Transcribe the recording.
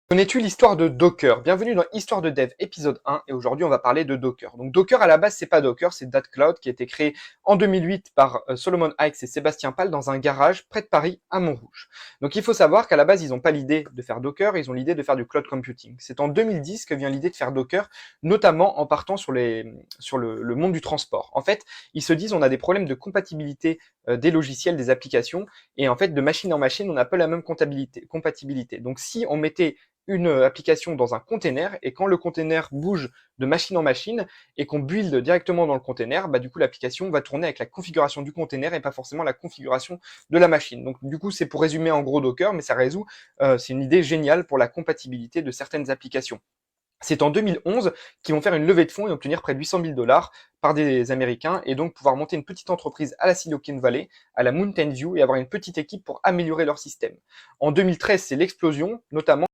Connais-tu l'histoire de Docker? Bienvenue dans Histoire de Dev épisode 1 et aujourd'hui on va parler de Docker. Donc Docker à la base c'est pas Docker, c'est datCloud qui a été créé en 2008 par Solomon Hykes et Sébastien Pal dans un garage près de Paris à Montrouge. Donc il faut savoir qu'à la base ils n'ont pas l'idée de faire Docker, ils ont l'idée de faire du cloud computing. C'est en 2010 que vient l'idée de faire Docker, notamment en partant sur le monde du transport. En fait, ils se disent on a des problèmes de compatibilité des logiciels, des applications et en fait de machine en machine on n'a pas la même compatibilité. Donc si on mettait une application dans un container et quand le container bouge de machine en machine et qu'on build directement dans le container, bah du coup l'application va tourner avec la configuration du container et pas forcément la configuration de la machine. Donc du coup c'est pour résumer en gros Docker, mais ça résout, c'est une idée géniale pour la compatibilité de certaines applications. C'est en 2011 qu'ils vont faire une levée de fonds et obtenir près de 800 000 dollars par des Américains et donc pouvoir monter une petite entreprise à la Silicon Valley, à la Mountain View et avoir une petite équipe pour améliorer leur système. En 2013, c'est l'explosion, notamment